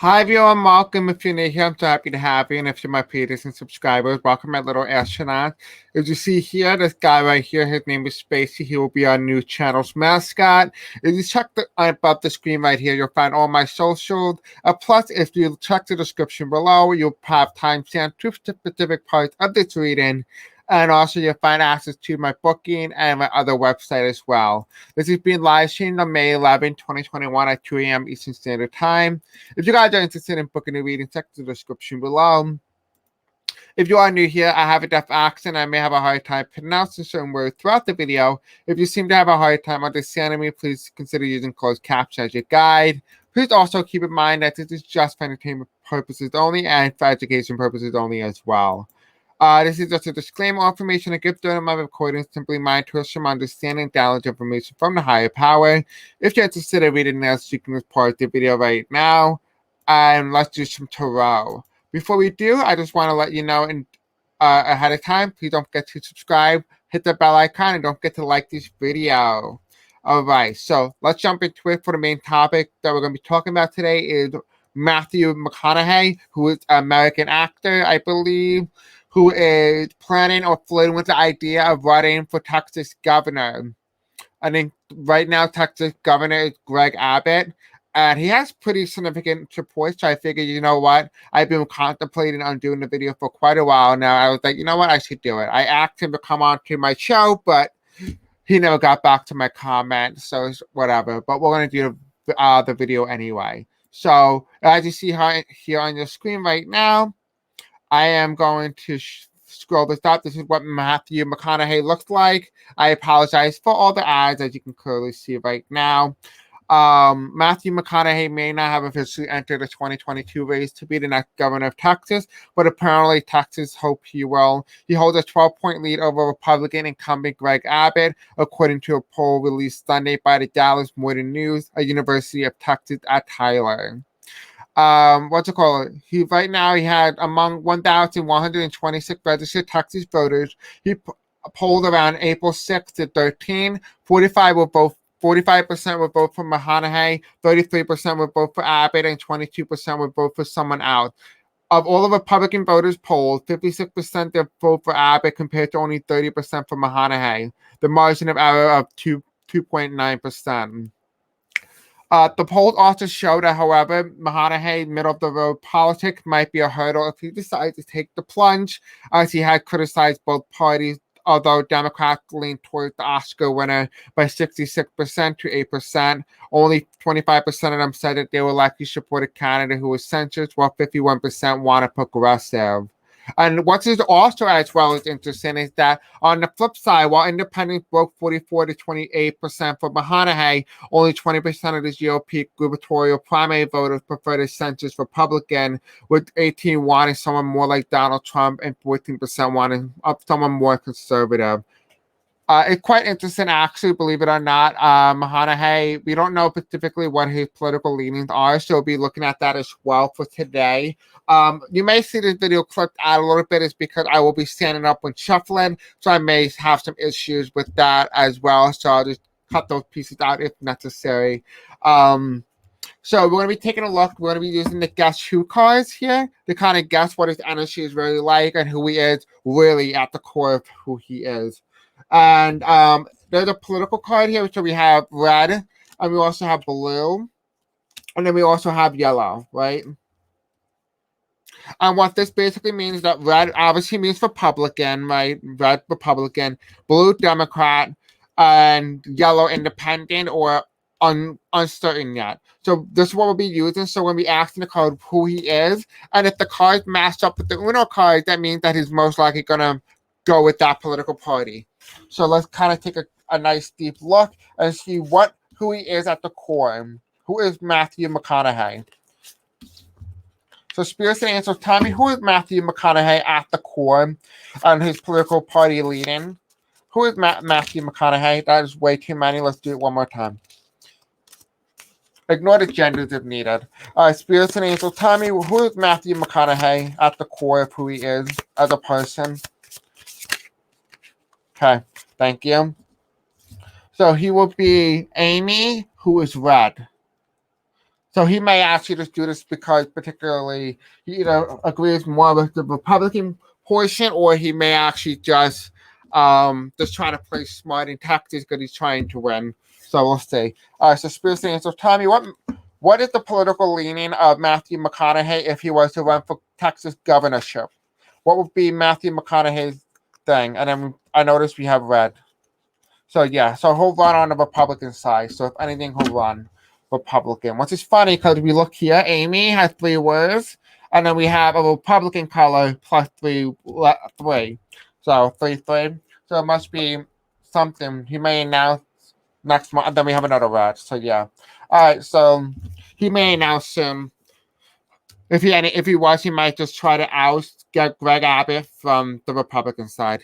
Hi everyone, welcome. If you're new here, I'm so happy to have you. And if you're my patrons and subscribers, welcome my little astronaut. As you see here, this guy right here, his name is Spacey. He will be our new channel's mascot. If you check above the screen right here, you'll find all my socials. Plus, if you check the description below, you'll have timestamps to specific parts of this reading. And also, you'll find access to my booking and my other website as well. This is being live streamed on May 11, 2021 at 2 a.m. Eastern Standard Time. If you guys are interested in booking a reading, check the description below. If you are new here, I have a deaf accent. I may have a hard time pronouncing certain words throughout the video. If you seem to have a hard time understanding me, please consider using closed caption as your guide. Please also keep in mind that this is just for entertainment purposes only and for education purposes only as well. This is just a disclaimer. Information I give during my recording is simply my personal understanding and knowledge information from the higher power. If you're interested in reading this, you can pause the video right now. And let's do some tarot. Before we do, I just want to let you know ahead of time, please don't forget to subscribe, hit the bell icon, and don't forget to like this video. All right, so let's jump into it. For the main topic that we're going to be talking about today is Matthew Mcconaughey, who is an American actor, I believe, who is planning or flirting with the idea of running for Texas governor. I think right now Texas governor is Greg Abbott, and he has pretty significant support. So I figured, you know what? I've been contemplating on doing the video for quite a while now. I was like, you know what? I should do it. I asked him to come on to my show, but he never got back to my comment. So it's whatever. But we're going to do the video anyway. So as you see here on your screen right now, I am going to scroll this up. This is what Matthew McConaughey looks like. I apologize for all the ads, as you can clearly see right now. Matthew McConaughey may not have officially entered the 2022 race to be the next governor of Texas, but apparently Texas hopes he will. He holds a 12-point lead over Republican incumbent Greg Abbott, according to a poll released Sunday by the Dallas Morning News, a University of Texas at Tyler. He right now he had among 1,126 registered Texas voters. He polled around April 6th to 13. 45% would vote for McConaughey, 33% would vote for Abbott, and 22% would vote for someone else. Of all the Republican voters polled, 56% would vote for Abbott compared to only 30% for McConaughey. The margin of error of 2.9%. The polls also show that, however, McConaughey, middle-of-the-road politics might be a hurdle if he decides to take the plunge, as he had criticized both parties, although Democrats leaned towards the Oscar winner by 66% to 8%. Only 25% of them said that they would likely support a candidate who was centrist, while 51% wanted progressive. And what is also as well as interesting is that on the flip side, while independents broke 44 to 28% for McConaughey, only 20% of the GOP gubernatorial primary voters preferred a centrist Republican, with 18 wanting someone more like Donald Trump and 14% wanting someone more conservative. It's quite interesting, actually, believe it or not. McConaughey, we don't know specifically what his political leanings are, so we'll be looking at that as well for today. You may see this video clipped out a little bit is because I will be standing up when shuffling, so I may have some issues with that as well, so I'll just cut those pieces out if necessary. So we're going to be taking a look. We're going to be using the Guess Who cards here to kind of guess what his energy is really like and who he is really at the core of who he is. And there's a political card here. So we have red, and we also have blue, and then we also have yellow, right? And what this basically means is that red obviously means Republican, right? Red Republican, blue Democrat, and yellow Independent or uncertain yet. So this is what we'll be using. So when we asking the card who he is, and if the cards match up with the Uno card, that means that he's most likely gonna go with that political party. So let's kind of take a nice deep look and see who he is at the core. Who is Matthew McConaughey? So spirits and answers, tell me, who is Matthew McConaughey at the core and his political party leading? Who is Matthew McConaughey? That is way too many. Let's do it one more time. Ignore the genders if needed. Spirits and angels, tell me, who is Matthew McConaughey at the core of who he is as a person? Okay, thank you. So he will be Amy, who is red. So he may actually just do this because particularly he either agrees more with the Republican portion, or he may actually just try to play smart in Texas because he's trying to win. So we'll see. All right, so Spears answer. Tommy, what is the political leaning of Matthew McConaughey if he was to run for Texas governorship? What would be Matthew McConaughey's thing? And then I noticed we have red. So yeah, so he'll run on the Republican side. So if anything, he'll run Republican. Which is funny because we look here, Amy has 3 words, and then we have a Republican color plus 3. So 3. So it must be something he may announce next month, and then we have another red. So yeah. All right, so he may announce soon. If he was, he might just try to get Greg Abbott from the Republican side.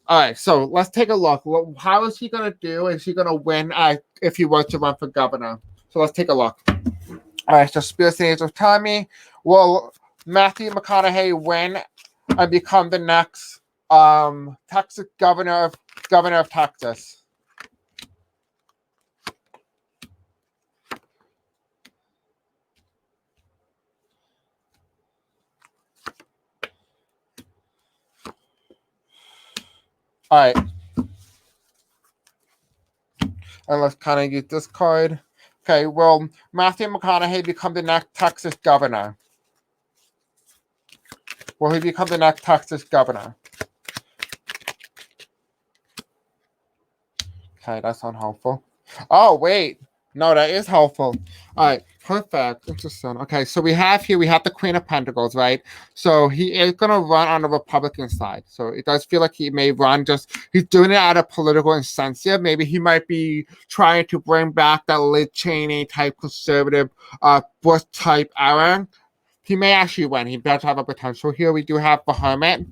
All right, so let's take a look. How is he going to do? Is he going to win if he was to run for governor? So let's take a look. All right, so Spears of Tommy. Will Matthew McConaughey win and become the next Texas governor of Texas? All right. And let's kind of use this card. Okay, will Matthew McConaughey become the next Texas governor? Will he become the next Texas governor? Okay, that's unhelpful. Oh, wait. No, that is helpful. All right, perfect. Interesting. Okay, so we have the Queen of Pentacles, right? So he is going to run on the Republican side. So it does feel like he may run he's doing it out of political incentive. Maybe he might be trying to bring back that Liz Cheney type conservative Bush type era. He may actually win. He does have a potential here. We do have the Hermit.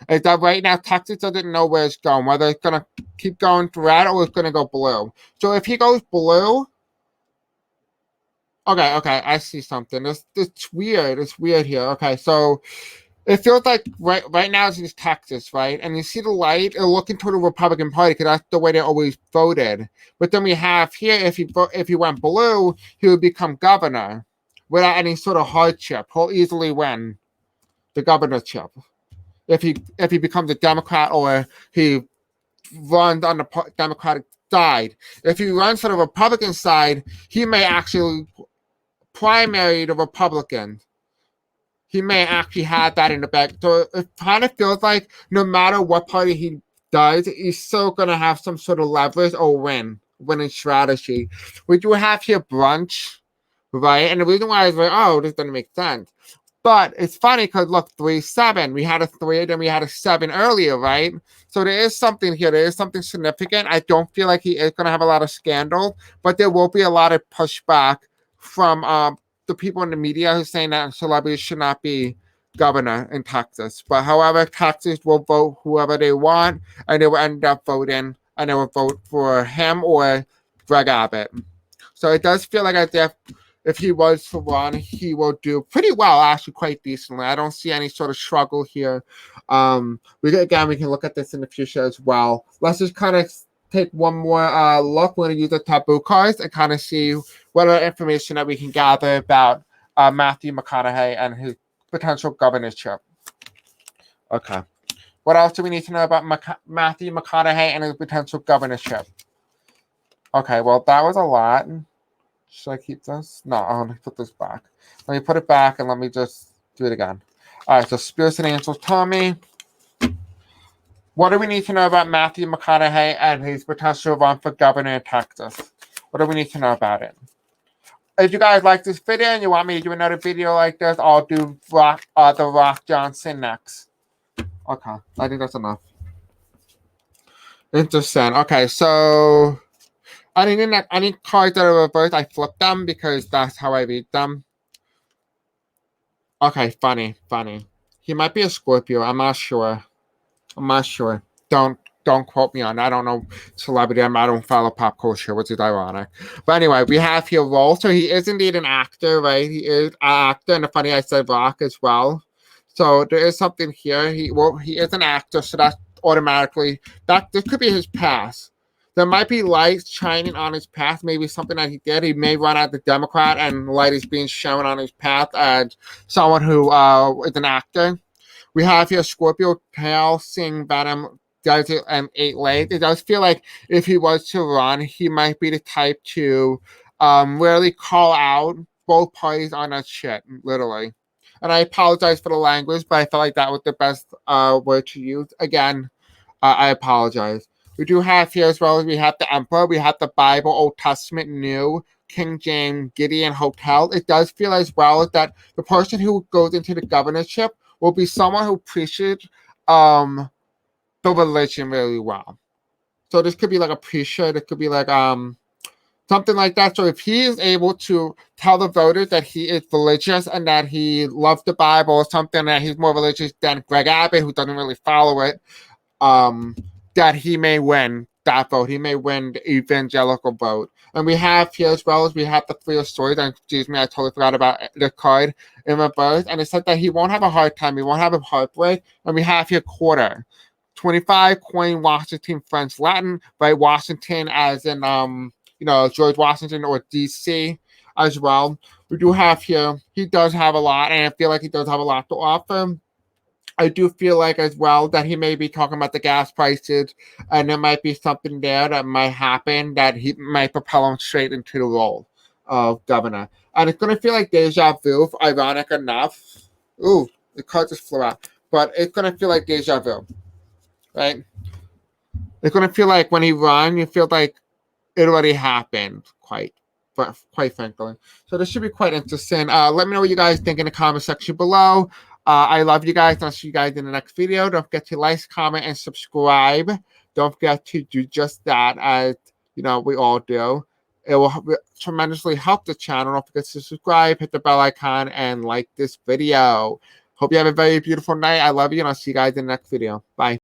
Is that right now Texas doesn't know where it's going, whether it's going to keep going to red or it's going to go blue. So if he goes blue, okay, I see something. It's weird. It's weird here. Okay, so it feels like right now it's Texas, right? And you see the light looking toward the Republican Party because that's the way they always voted. But then we have here, if he went blue, he would become governor without any sort of hardship. He'll easily win the governorship if he becomes a Democrat or he runs on the Democratic side. If he runs for the Republican side, he may actually primary the Republican. He may actually have that in the back. So it kind of feels like no matter what party he does, he's still going to have some sort of leverage or winning strategy. We do have here brunch, right? And the reason why is like, oh, this doesn't make sense. But it's funny because look, 3-7. We had a 3, then we had a 7 earlier, right? So there is something here. There is something significant. I don't feel like he is going to have a lot of scandal, but there will be a lot of pushback from the people in the media who's saying that celebrities should not be governor in Texas. But however, Texas will vote whoever they want, and they will end up voting, and they will vote for him or Greg Abbott. So it does feel like if he was to run, he will do pretty well, actually quite decently. I don't see any sort of struggle here. We can look at this in the future as well. Let's just kind of take one more look. We're going to use the taboo cards and kind of see what other information that we can gather about Matthew McConaughey and his potential governorship. Okay. What else do we need to know about Matthew McConaughey and his potential governorship? Okay, well, that was a lot. Should I keep this? No, I'm going to put this back. Let me put it back and let me just do it again. All right, so Spirits and Angels, Tommy. What do we need to know about Matthew McConaughey and his potential run for governor in Texas? What do we need to know about it? If you guys like this video and you want me to do another video like this, I'll do the Rock Johnson next. Okay, I think that's enough. Interesting. Okay, so any cards that are reversed, I flip them because that's how I read them. Okay, funny. He might be a Scorpio. I'm not sure. Don't quote me on that. I don't know celebrity. I don't follow pop culture, which is ironic. But anyway, we have here role. So he is indeed an actor, right? He is an actor, and funny I said rock as well. So there is something here. He is an actor, so that's automatically this could be his past. there might be light shining on his path, maybe something that he did. He may run as the Democrat, and light is being shown on his path as someone who is an actor. We have here Scorpio Pale seeing Venom does it and 8 legs. It does feel like if he was to run, he might be the type to really call out both parties on that shit, literally. And I apologize for the language, but I felt like that was the best word to use. Again, I apologize. We do have here as well as we have the Emperor, we have the Bible, Old Testament, New, King James, Gideon, Hotel. It does feel as well that the person who goes into the governorship will be someone who appreciates the religion really well. So this could be like a priesthood, it could be like something like that. So if he is able to tell the voters that he is religious and that he loves the Bible or something, that he's more religious than Greg Abbott, who doesn't really follow it, that he may win that vote. He may win the evangelical vote. And we have here as well as we have the Three of Swords. And excuse me, I totally forgot about the card in reverse. And it said that he won't have a hard time. He won't have a heartbreak. And we have here quarter. 25 coin Washington French Latin, right? Washington as in George Washington or DC as well. We do have here, he does have a lot, and I feel like he does have a lot to offer. I do feel like as well that he may be talking about the gas prices, and there might be something there that might happen that he might propel him straight into the role of governor. And it's going to feel like deja vu, ironic enough. Ooh, the card just flew out. But it's going to feel like deja vu, right? It's going to feel like when he runs, you feel like it already happened, quite frankly. So this should be quite interesting. Let me know what you guys think in the comment section below. I love you guys. I'll see you guys in the next video. Don't forget to like, comment, and subscribe. Don't forget to do just that, as we all do. It will tremendously help the channel. Don't forget to subscribe, hit the bell icon, and like this video. Hope you have a very beautiful night. I love you, and I'll see you guys in the next video. Bye.